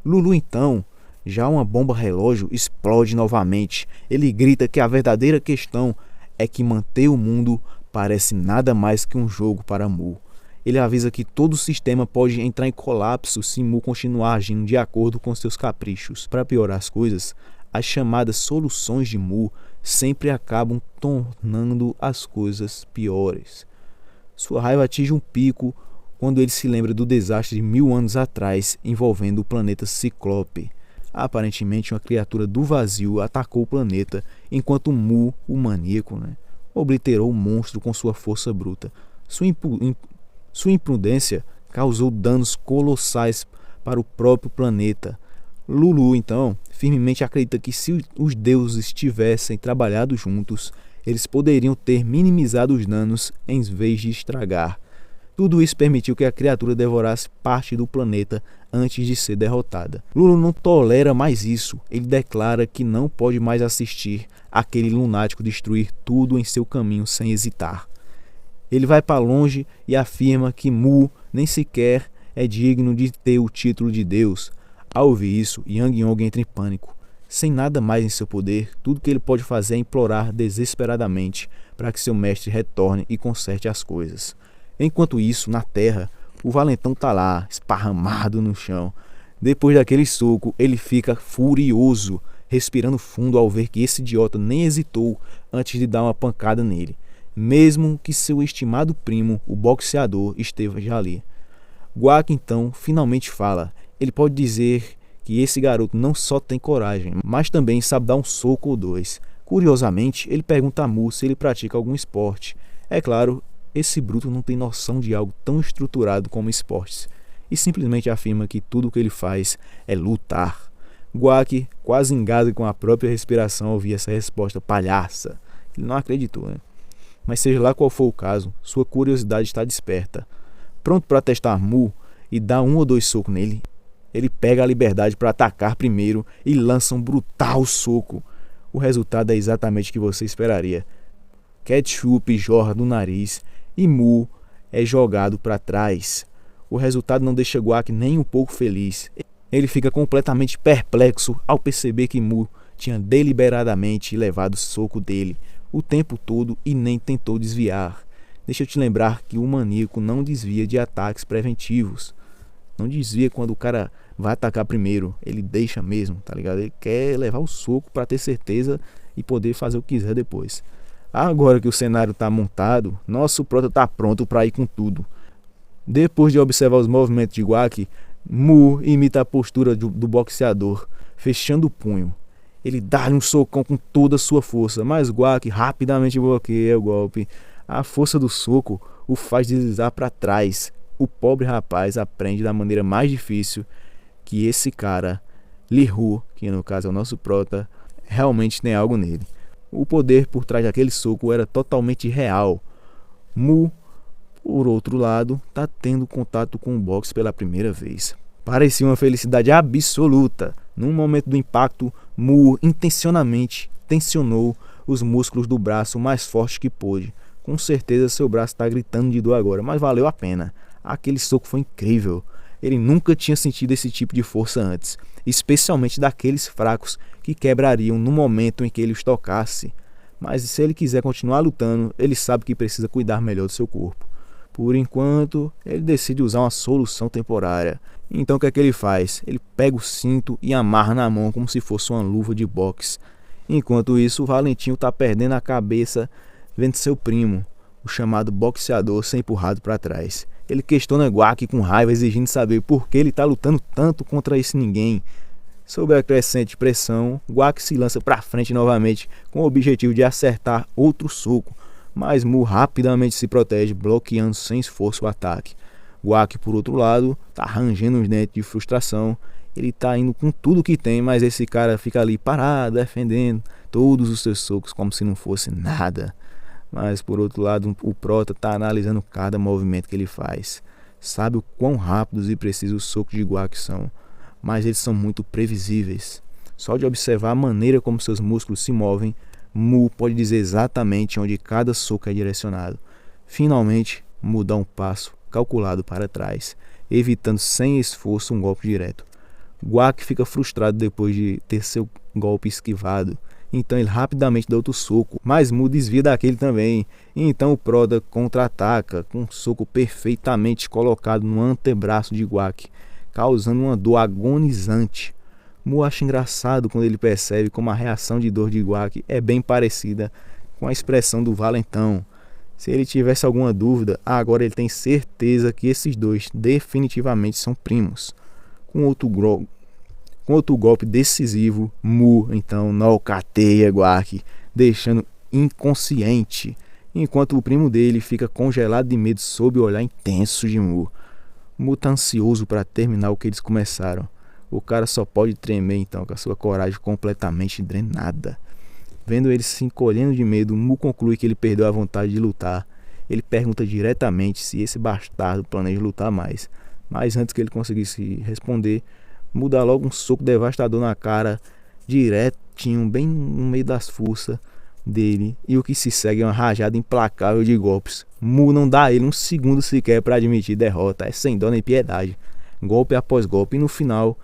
Lulu então, já uma bomba relógio, explode novamente. Ele grita que a verdadeira questão é que manter o mundo parece nada mais que um jogo para Mu. Ele avisa que todo o sistema pode entrar em colapso se Mu continuar agindo de acordo com seus caprichos. Para piorar as coisas, as chamadas soluções de Mu sempre acabam tornando as coisas piores. Sua raiva atinge um pico quando ele se lembra do desastre de 1000 anos atrás envolvendo o planeta Ciclope. Aparentemente, uma criatura do vazio atacou o planeta, enquanto Mu, o maníaco, obliterou o monstro com sua força bruta. Sua imprudência causou danos colossais para o próprio planeta. Lulu, então, firmemente acredita que se os deuses tivessem trabalhado juntos, eles poderiam ter minimizado os danos em vez de estragar. Tudo isso permitiu que a criatura devorasse parte do planeta antes de ser derrotada. Lulu não tolera mais isso. Ele declara que não pode mais assistir aquele lunático destruir tudo em seu caminho sem hesitar. Ele vai para longe e afirma que Mu nem sequer é digno de ter o título de Deus. Ao ouvir isso, Yang Yong entra em pânico. Sem nada mais em seu poder, tudo que ele pode fazer é implorar desesperadamente para que seu mestre retorne e conserte as coisas. Enquanto isso, na terra, o valentão tá lá, esparramado no chão. Depois daquele soco, ele fica furioso, respirando fundo ao ver que esse idiota nem hesitou antes de dar uma pancada nele, mesmo que seu estimado primo, o boxeador, esteja ali. Guak então finalmente fala. Ele pode dizer que esse garoto não só tem coragem, mas também sabe dar um soco ou dois. Curiosamente, ele pergunta a Mu se ele pratica algum esporte. É claro, esse bruto não tem noção de algo tão estruturado como esportes, e simplesmente afirma que tudo o que ele faz é lutar. Guak quase engasga com a própria respiração ao ouvir essa resposta palhaça. Ele não acreditou, Mas seja lá qual for o caso, sua curiosidade está desperta. Pronto para testar Mu e dar um ou dois socos nele, ele pega a liberdade para atacar primeiro e lança um brutal soco. O resultado é exatamente o que você esperaria. Ketchup jorra do nariz e Mu é jogado para trás. O resultado não deixa Guak nem um pouco feliz. Ele fica completamente perplexo ao perceber que Mu tinha deliberadamente levado o soco dele o tempo todo e nem tentou desviar. Deixa eu te lembrar que o maníaco não desvia de ataques preventivos. Não desvia quando o cara vai atacar primeiro. Ele deixa mesmo, tá ligado? Ele quer levar o soco para ter certeza e poder fazer o que quiser depois. Agora que o cenário tá montado, nosso prota tá pronto para ir com tudo. Depois de observar os movimentos de Guak, Mu imita a postura do boxeador, fechando o punho. Ele dá-lhe um socão com toda a sua força, mas Guak rapidamente bloqueia o golpe. A força do soco o faz deslizar para trás. O pobre rapaz aprende da maneira mais difícil que esse cara, Li Hu, que no caso é o nosso prota, realmente tem algo nele. O poder por trás daquele soco era totalmente real. Mu, por outro lado, está tendo contato com o boxe pela primeira vez. Parecia uma felicidade absoluta. Num momento do impacto, Mu intencionalmente tensionou os músculos do braço o mais forte que pôde. Com certeza seu braço está gritando de dor agora, mas valeu a pena. Aquele soco foi incrível. Ele nunca tinha sentido esse tipo de força antes, especialmente daqueles fracos que quebrariam no momento em que ele os tocasse. Mas se ele quiser continuar lutando, ele sabe que precisa cuidar melhor do seu corpo. Por enquanto, ele decide usar uma solução temporária. Então o que é que ele faz? Ele pega o cinto e amarra na mão como se fosse uma luva de boxe. Enquanto isso, o Valentinho está perdendo a cabeça vendo seu primo, o chamado boxeador, ser empurrado para trás. Ele questiona Guak com raiva, exigindo saber por que ele está lutando tanto contra esse ninguém. Sob a crescente pressão, Guak se lança para frente novamente com o objetivo de acertar outro soco, mas Mu rapidamente se protege, bloqueando sem esforço o ataque. Guak, por outro lado, está rangendo os dentes de frustração. Ele está indo com tudo que tem, mas esse cara fica ali parado, defendendo todos os seus socos como se não fosse nada. Mas por outro lado, o prota está analisando cada movimento que ele faz. Sabe o quão rápidos e precisos os socos de Guak são, mas eles são muito previsíveis. Só de observar a maneira como seus músculos se movem, Mu pode dizer exatamente onde cada soco é direcionado. Finalmente, Mu dá um passo calculado para trás, evitando sem esforço um golpe direto. Guak fica frustrado depois de ter seu golpe esquivado. Então ele rapidamente dá outro soco, mas Mu desvia daquele também. E então o prota contra-ataca com um soco perfeitamente colocado no antebraço de Guak, causando uma dor agonizante. Mu acha engraçado quando ele percebe como a reação de dor de Guak é bem parecida com a expressão do valentão. Se ele tivesse alguma dúvida, agora ele tem certeza que esses dois definitivamente são primos. Com outro golpe decisivo, Mu então nocauteia Guac, deixando inconsciente, enquanto o primo dele fica congelado de medo sob o olhar intenso de Mu. Mu tá ansioso para terminar o que eles começaram. O cara só pode tremer então, com a sua coragem completamente drenada. Vendo ele se encolhendo de medo, Mu conclui que ele perdeu a vontade de lutar. Ele pergunta diretamente se esse bastardo planeja lutar mais. Mas antes que ele conseguisse responder, Mu dá logo um soco devastador na cara, direitinho, bem no meio das forças dele. E o que se segue é uma rajada implacável de golpes. Mu não dá a ele um segundo sequer para admitir derrota. É sem dó nem piedade. Golpe após golpe. E no final,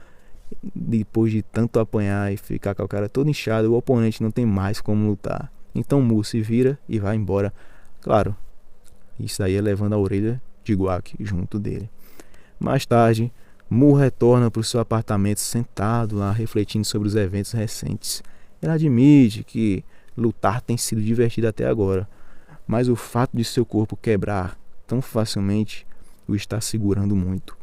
depois de tanto apanhar e ficar com a cara toda inchada, o oponente não tem mais como lutar. Então Mu se vira e vai embora. Claro, isso aí é levando a orelha de Guac junto dele. Mais tarde, Mu retorna para o seu apartamento sentado lá refletindo sobre os eventos recentes. Ele admite que lutar tem sido divertido até agora, mas o fato de seu corpo quebrar tão facilmente o está segurando muito.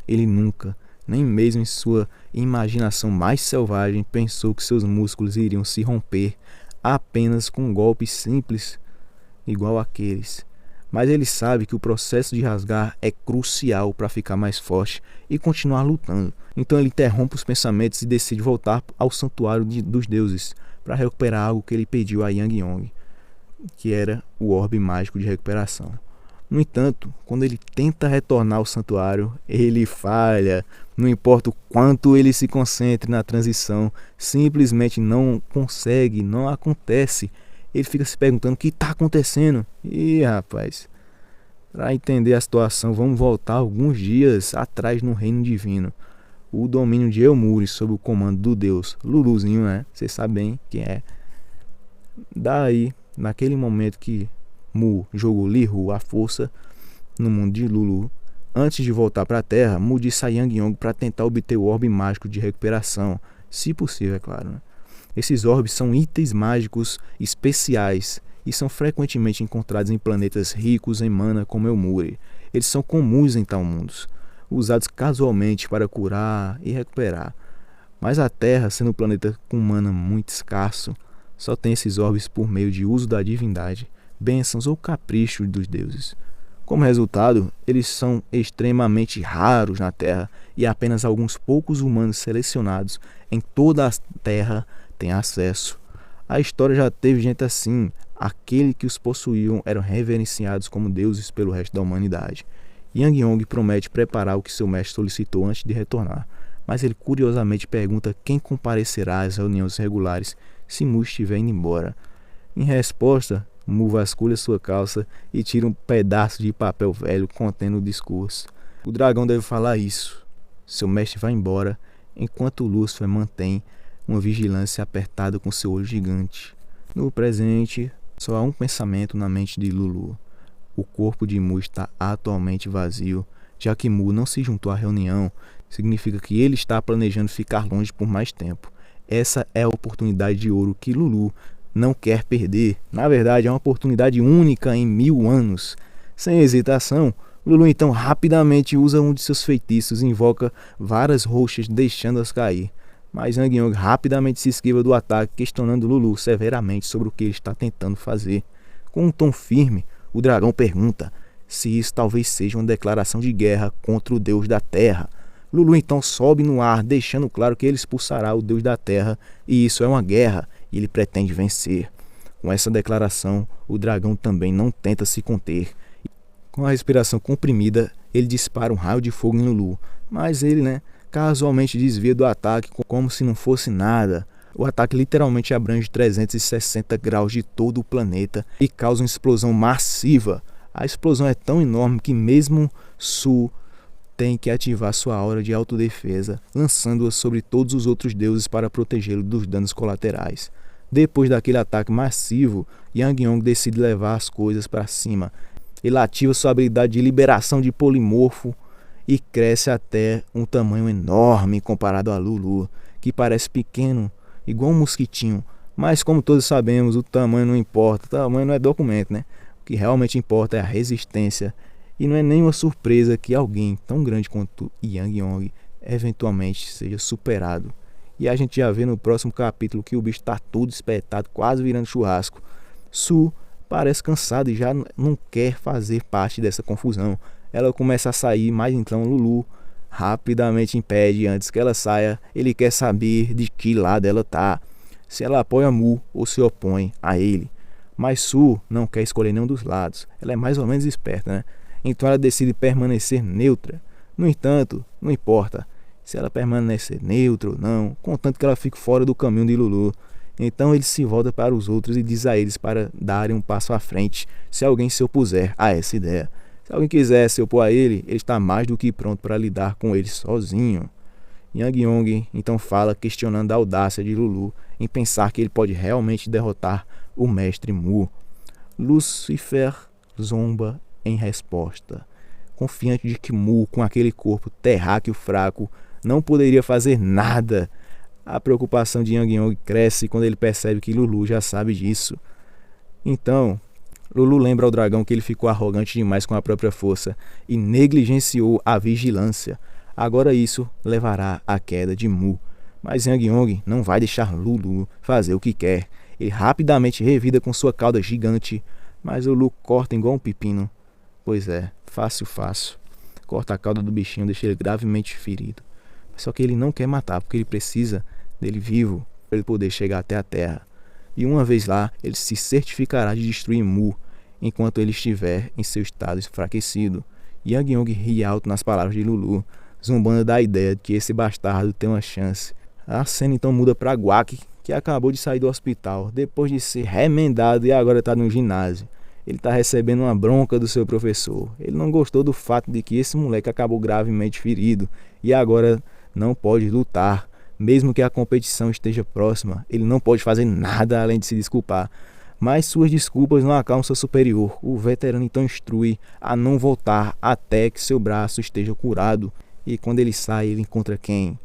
Ele nunca, nem mesmo em sua imaginação mais selvagem, pensou que seus músculos iriam se romper apenas com um golpe simples igual àqueles. Mas ele sabe que o processo de rasgar é crucial para ficar mais forte e continuar lutando. Então ele interrompe os pensamentos e decide voltar ao santuário dos deuses para recuperar algo que ele pediu a Yang Yong, que era o orbe mágico de recuperação. No entanto, quando ele tenta retornar ao santuário, ele falha. Não importa o quanto ele se concentre na transição, simplesmente não consegue, não acontece. Ele fica se perguntando o que está acontecendo. E rapaz, para entender a situação, vamos voltar alguns dias atrás no reino divino. O domínio de Elmuri sob o comando do deus Luluzinho, né? Vocês sabem bem quem é. Daí, naquele momento que Mu jogou Li-Hu à força no mundo de Lulu, antes de voltar para a Terra, Mu disse a Yang Yong para tentar obter o orbe mágico de recuperação, se possível, é claro, né? Esses orbes são itens mágicos especiais e são frequentemente encontrados em planetas ricos em mana como Elmuri. Eles são comuns em tal mundos, usados casualmente para curar e recuperar. Mas a Terra, sendo um planeta com mana muito escasso, só tem esses orbes por meio de uso da divindade, bênçãos ou caprichos dos deuses. Como resultado, eles são extremamente raros na Terra e apenas alguns poucos humanos selecionados em toda a Terra têm acesso. A história já teve gente assim. Aqueles que os possuíam eram reverenciados como deuses pelo resto da humanidade. Yang Yong promete preparar o que seu mestre solicitou antes de retornar, mas ele curiosamente pergunta quem comparecerá às reuniões regulares se Mu estiver indo embora. Em resposta, Mu vasculha sua calça e tira um pedaço de papel velho contendo o discurso. O dragão deve falar isso. Seu mestre vai embora, enquanto Lúcifer mantém uma vigilância apertada com seu olho gigante. No presente, só há um pensamento na mente de Lulu. O corpo de Mu está atualmente vazio. Já que Mu não se juntou à reunião, significa que ele está planejando ficar longe por mais tempo. Essa é a oportunidade de ouro que Lulu não quer perder. Na verdade, é uma oportunidade única em 1000 anos. Sem hesitação, Lulu então rapidamente usa um de seus feitiços e invoca varas roxas, deixando-as cair. Mas Yang Yong rapidamente se esquiva do ataque, questionando Lulu severamente sobre o que ele está tentando fazer. Com um tom firme, o dragão pergunta se isso talvez seja uma declaração de guerra contra o deus da terra. Lulu então sobe no ar, deixando claro que ele expulsará o deus da terra, e isso é uma guerra, e ele pretende vencer. Com essa declaração, o dragão também não tenta se conter. Com a respiração comprimida, ele dispara um raio de fogo em Lulu, mas ele, casualmente desvia do ataque como se não fosse nada. O ataque literalmente abrange 360 graus de todo o planeta e causa uma explosão massiva. A explosão é tão enorme que mesmo Su tem que ativar sua aura de autodefesa, lançando-a sobre todos os outros deuses para protegê-lo dos danos colaterais. Depois daquele ataque massivo, Yang Yong decide levar as coisas para cima. Ele ativa sua habilidade de liberação de polimorfo e cresce até um tamanho enorme comparado a Lulu, que parece pequeno, igual um mosquitinho. Mas como todos sabemos, o tamanho não importa, o tamanho não é documento, O que realmente importa é a resistência. E não é nenhuma surpresa que alguém tão grande quanto Yang Yong eventualmente seja superado. E a gente já vê no próximo capítulo que o bicho tá todo espetado, quase virando churrasco. Su parece cansada e já não quer fazer parte dessa confusão. Ela começa a sair, mas então Lulu rapidamente impede. Antes que ela saia, ele quer saber de que lado ela tá, se ela apoia Mu ou se opõe a ele. Mas Su não quer escolher nenhum dos lados. Ela é mais ou menos esperta, né? Então ela decide permanecer neutra. No entanto, não importa se ela permanecer neutra ou não, contanto que ela fique fora do caminho de Lulu. Então ele se volta para os outros e diz a eles para darem um passo à frente se alguém se opuser a essa ideia. Se alguém quiser se opor a ele, ele está mais do que pronto para lidar com ele sozinho. Yang Yong então fala, questionando a audácia de Lulu em pensar que ele pode realmente derrotar o mestre Mu. Lucifer zomba em resposta, confiante de que Mu, com aquele corpo terráqueo fraco, não poderia fazer nada. A preocupação de Yang Yong cresce quando ele percebe que Lulu já sabe disso. Então, Lulu lembra ao dragão que ele ficou arrogante demais com a própria força e negligenciou a vigilância. Agora isso levará à queda de Mu. Mas Yang Yong não vai deixar Lulu fazer o que quer. Ele rapidamente revida com sua cauda gigante, mas Lulu corta igual um pepino. Pois é, fácil. Corta a cauda do bichinho, deixa ele gravemente ferido. Só que ele não quer matar, porque ele precisa dele vivo para ele poder chegar até a terra. E uma vez lá, ele se certificará de destruir Mu enquanto ele estiver em seu estado enfraquecido. Yang Yong ri alto nas palavras de Lulu, zombando da ideia de que esse bastardo tem uma chance. A cena então muda para Guac, que acabou de sair do hospital, depois de ser remendado e agora está no ginásio. Ele está recebendo uma bronca do seu professor. Ele não gostou do fato de que esse moleque acabou gravemente ferido e agora não pode lutar. Mesmo que a competição esteja próxima, ele não pode fazer nada além de se desculpar. Mas suas desculpas não acalmam seu superior. O veterano então instrui a não voltar até que seu braço esteja curado. E quando ele sai, ele encontra quem?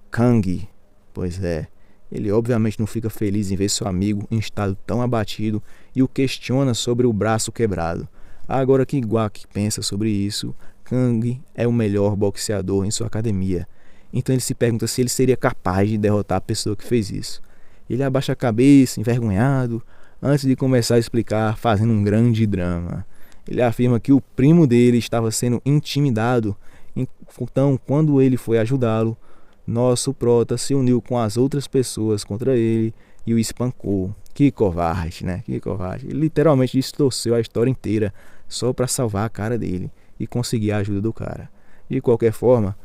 Kang. Pois é, ele obviamente não fica feliz em ver seu amigo em estado tão abatido e o questiona sobre o braço quebrado. Agora que Guac pensa sobre isso, Kang é o melhor boxeador em sua academia. Então ele se pergunta se ele seria capaz de derrotar a pessoa que fez isso. Ele abaixa a cabeça, envergonhado, antes de começar a explicar, fazendo um grande drama. Ele afirma que o primo dele estava sendo intimidado. Então, quando ele foi ajudá-lo, nosso prota se uniu com as outras pessoas contra ele e o espancou. Que covarde, né? Que covarde. Ele literalmente distorceu a história inteira só para salvar a cara dele e conseguir a ajuda do cara. De qualquer forma,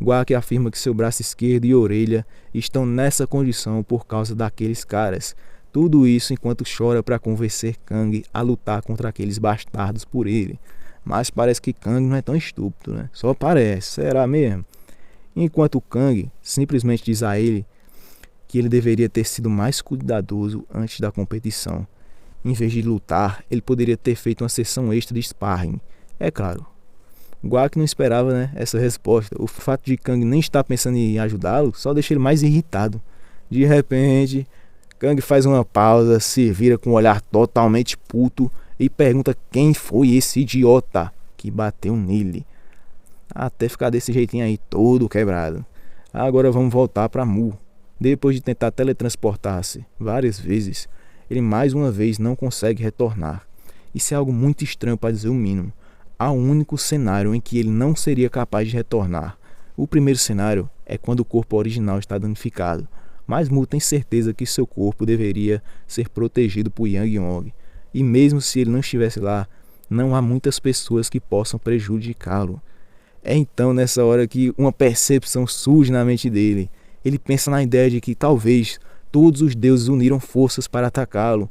Guac afirma que seu braço esquerdo e orelha estão nessa condição por causa daqueles caras. Tudo isso enquanto chora para convencer Kang a lutar contra aqueles bastardos por ele. Mas parece que Kang não é tão estúpido, né? Só parece, será mesmo? Enquanto Kang simplesmente diz a ele que ele deveria ter sido mais cuidadoso antes da competição. Em vez de lutar, ele poderia ter feito uma sessão extra de sparring. É claro, Guac não esperava, né, essa resposta. O fato de Kang nem estar pensando em ajudá-lo só deixa ele mais irritado. De repente, Kang faz uma pausa, se vira com um olhar totalmente puto e pergunta quem foi esse idiota que bateu nele. Até ficar desse jeitinho aí, todo quebrado. Agora vamos voltar para Mu. Depois de tentar teletransportar-se várias vezes, ele mais uma vez não consegue retornar. Isso é algo muito estranho para dizer o mínimo. Há um único cenário em que ele não seria capaz de retornar. O primeiro cenário é quando o corpo original está danificado, mas Mu tem certeza que seu corpo deveria ser protegido por Yang Yong. E mesmo se ele não estivesse lá, não há muitas pessoas que possam prejudicá-lo. É então nessa hora que uma percepção surge na mente dele. Ele pensa na ideia de que talvez todos os deuses uniram forças para atacá-lo.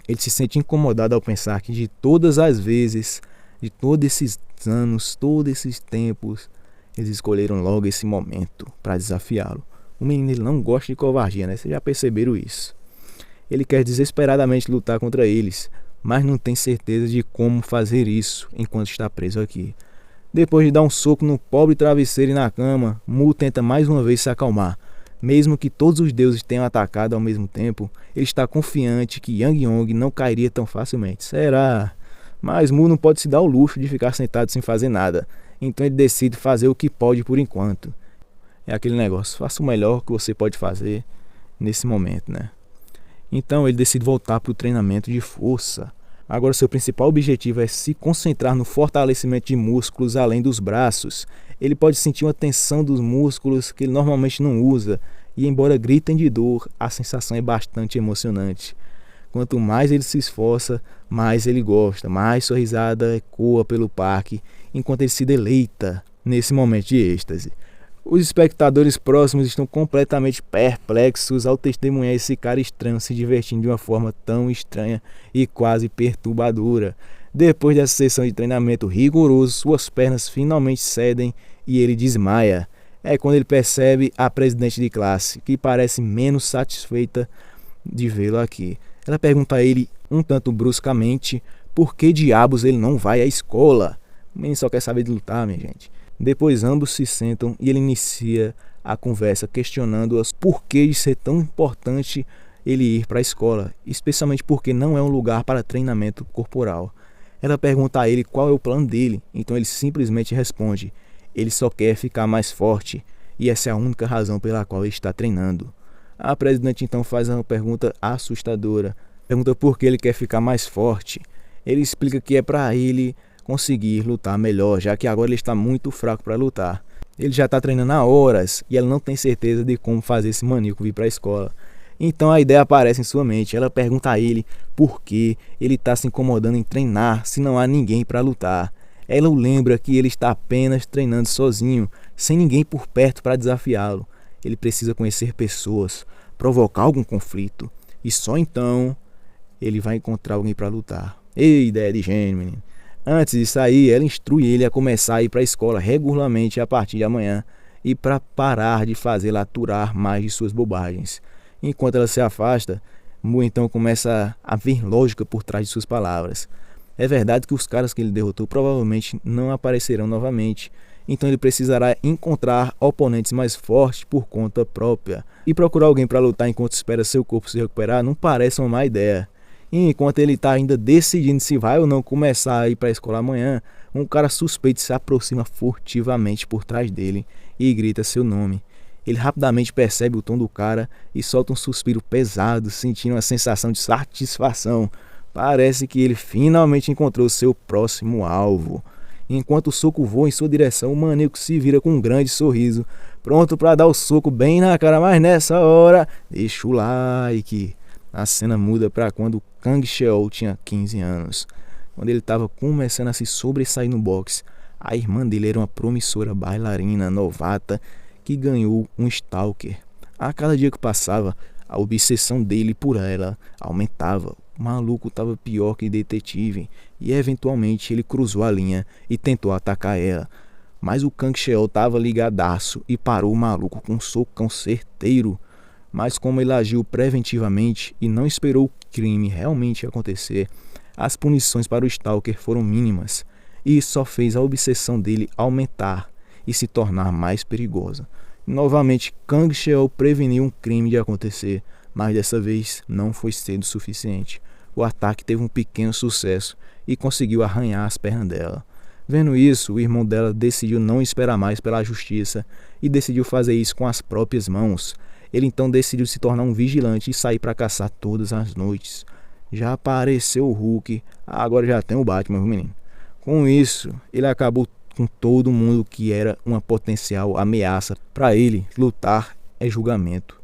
Ele se sente incomodado ao pensar que de todas as vezes, de todos esses anos, todos esses tempos, eles escolheram logo esse momento para desafiá-lo. O menino ele não gosta de covardia, né? Vocês já perceberam isso. Ele quer desesperadamente lutar contra eles, mas não tem certeza de como fazer isso enquanto está preso aqui. Depois de dar um soco no pobre travesseiro e na cama, Mu tenta mais uma vez se acalmar. Mesmo que todos os deuses tenham atacado ao mesmo tempo, ele está confiante que Yang Yong não cairia tão facilmente. Será? Mas Mu não pode se dar o luxo de ficar sentado sem fazer nada. Então ele decide fazer o que pode por enquanto. É aquele negócio, faça o melhor que você pode fazer nesse momento, né? Então ele decide voltar para o treinamento de força. Agora seu principal objetivo é se concentrar no fortalecimento de músculos além dos braços. Ele pode sentir uma tensão dos músculos que ele normalmente não usa, e embora gritem de dor, a sensação é bastante emocionante. Quanto mais ele se esforça, mais ele gosta, mais sua risada ecoa pelo parque, enquanto ele se deleita nesse momento de êxtase. Os espectadores próximos estão completamente perplexos ao testemunhar esse cara estranho se divertindo de uma forma tão estranha e quase perturbadora. Depois dessa sessão de treinamento rigoroso, suas pernas finalmente cedem e ele desmaia. É quando ele percebe a presidente de classe, que parece menos satisfeita de vê-lo aqui. Ela pergunta a ele, um tanto bruscamente, por que diabos ele não vai à escola. O menino só quer saber de lutar, minha gente. Depois ambos se sentam e ele inicia a conversa questionando-as por que de ser tão importante ele ir para a escola, especialmente porque não é um lugar para treinamento corporal. Ela pergunta a ele qual é o plano dele, então ele simplesmente responde, ele só quer ficar mais forte e essa é a única razão pela qual ele está treinando. A presidente então faz uma pergunta assustadora, pergunta por que ele quer ficar mais forte. Ele explica que é para ele conseguir lutar melhor, já que agora ele está muito fraco para lutar. Ele já está treinando há horas e ela não tem certeza de como fazer esse maníaco vir para a escola. Então a ideia aparece em sua mente. Ela pergunta a ele por que ele está se incomodando em treinar se não há ninguém para lutar. Ela o lembra que ele está apenas treinando sozinho, sem ninguém por perto para desafiá-lo. Ele precisa conhecer pessoas, provocar algum conflito e só então ele vai encontrar alguém para lutar. Ei, ideia de gênio, menino. Antes de sair, ela instrui ele a começar a ir para a escola regularmente a partir de amanhã e para parar de fazê-lo aturar mais de suas bobagens. Enquanto ela se afasta, Mu então começa a ver lógica por trás de suas palavras. É verdade que os caras que ele derrotou provavelmente não aparecerão novamente, então ele precisará encontrar oponentes mais fortes por conta própria. E procurar alguém para lutar enquanto espera seu corpo se recuperar não parece uma má ideia. E enquanto ele está ainda decidindo se vai ou não começar a ir para a escola amanhã, um cara suspeito se aproxima furtivamente por trás dele e grita seu nome. Ele rapidamente percebe o tom do cara e solta um suspiro pesado, sentindo uma sensação de satisfação. Parece que ele finalmente encontrou seu próximo alvo. Enquanto o soco voa em sua direção, o maníaco se vira com um grande sorriso, pronto para dar o soco bem na cara, mas nessa hora, deixa o like. A cena muda para quando Kang Sheol tinha 15 anos. Quando ele estava começando a se sobressair no boxe, a irmã dele era uma promissora bailarina novata que ganhou um stalker. A cada dia que passava, a obsessão dele por ela aumentava. O maluco estava pior que detetive e eventualmente ele cruzou a linha e tentou atacar ela. Mas o Kang Sheol estava ligadaço e parou o maluco com um socão certeiro. Mas como ele agiu preventivamente e não esperou o crime realmente acontecer, as punições para o stalker foram mínimas e isso só fez a obsessão dele aumentar e se tornar mais perigosa. Novamente, Kang Sheol preveniu um crime de acontecer, mas dessa vez não foi cedo o suficiente. O ataque teve um pequeno sucesso e conseguiu arranhar as pernas dela. Vendo isso, o irmão dela decidiu não esperar mais pela justiça e decidiu fazer isso com as próprias mãos. Ele então decidiu se tornar um vigilante e sair para caçar todas as noites. Já apareceu o Hulk, agora já tem o Batman, menino. Com isso, ele acabou com todo mundo que era uma potencial ameaça. Para ele, lutar é julgamento.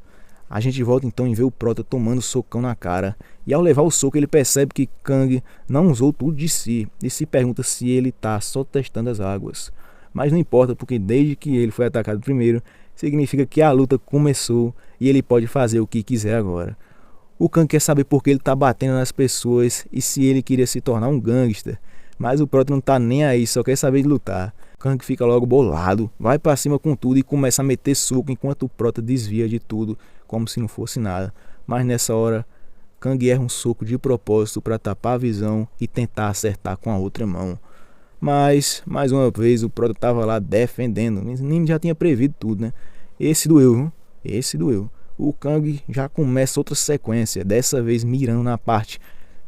A gente volta então em ver o Prota tomando socão na cara. E ao levar o soco ele percebe que Kang não usou tudo de si. E se pergunta se ele tá só testando as águas. Mas não importa, porque desde que ele foi atacado primeiro, significa que a luta começou e ele pode fazer o que quiser agora. O Kang quer saber por que ele tá batendo nas pessoas e se ele queria se tornar um gangster. Mas o Prota não tá nem aí, só quer saber de lutar. Kang fica logo bolado, vai pra cima com tudo e começa a meter soco enquanto o Prota desvia de tudo, como se não fosse nada. Mas nessa hora, Kang erra um soco de propósito para tapar a visão e tentar acertar com a outra mão. Mas, mais uma vez, o Prota tava lá defendendo, nem já tinha previsto tudo, né? Esse doeu, viu? Esse doeu. O Kang já começa outra sequência, dessa vez mirando na parte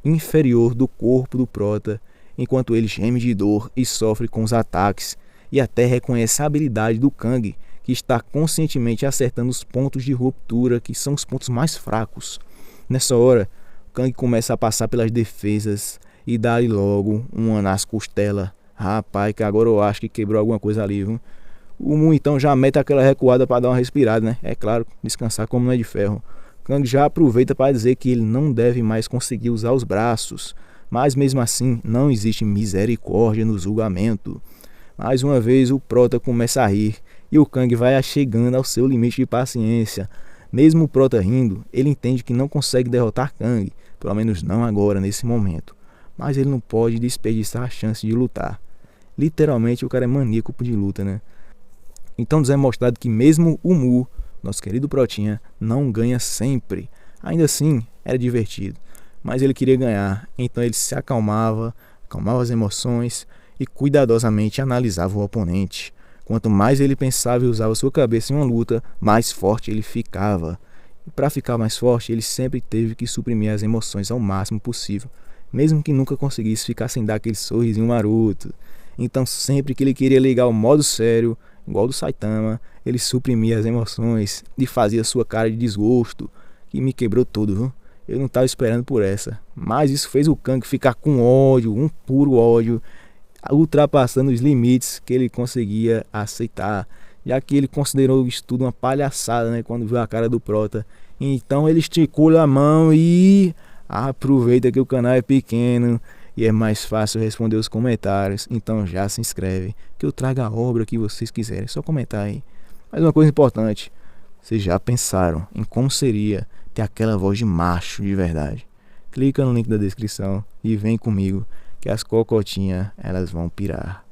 inferior do corpo do Prota, enquanto ele geme de dor e sofre com os ataques, e até reconhece a habilidade do Kang, que está conscientemente acertando os pontos de ruptura, que são os pontos mais fracos. Nessa hora, o Kang começa a passar pelas defesas e dá-lhe logo uma nas costelas. Rapaz, que agora eu acho que quebrou alguma coisa ali, viu? O Mu então já mete aquela recuada para dar uma respirada, né? É claro, descansar como não é de ferro. Kang já aproveita para dizer que ele não deve mais conseguir usar os braços, mas mesmo assim não existe misericórdia no julgamento. Mais uma vez o Prota começa a rir e o Kang vai chegando ao seu limite de paciência. Mesmo o Prota rindo, ele entende que não consegue derrotar Kang, pelo menos não agora, nesse momento. Mas ele não pode desperdiçar a chance de lutar. Literalmente o cara é maníaco de luta, né? Então nos é mostrado que mesmo o Mu, nosso querido Protinha, não ganha sempre. Ainda assim, era divertido. Mas ele queria ganhar, então ele se acalmava as emoções e cuidadosamente analisava o oponente. Quanto mais ele pensava e usava sua cabeça em uma luta, mais forte ele ficava. E para ficar mais forte, ele sempre teve que suprimir as emoções ao máximo possível, mesmo que nunca conseguisse ficar sem dar aquele sorrisinho maroto. Então sempre que ele queria ligar o modo sério, igual do Saitama, ele suprimia as emoções e fazia sua cara de desgosto, que me quebrou todo, viu? Eu não estava esperando por essa, mas isso fez o Kang ficar com ódio, um puro ódio, ultrapassando os limites que ele conseguia aceitar, já que ele considerou isso tudo uma palhaçada, né, quando viu a cara do Prota. Então ele esticou a mão e aproveita que o canal é pequeno e é mais fácil responder os comentários, então já se inscreve que eu trago a obra que vocês quiserem, é só comentar aí. Mas uma coisa importante, vocês já pensaram em como seria ter aquela voz de macho de verdade? Clica no link da descrição e vem comigo que as cocotinhas elas vão pirar.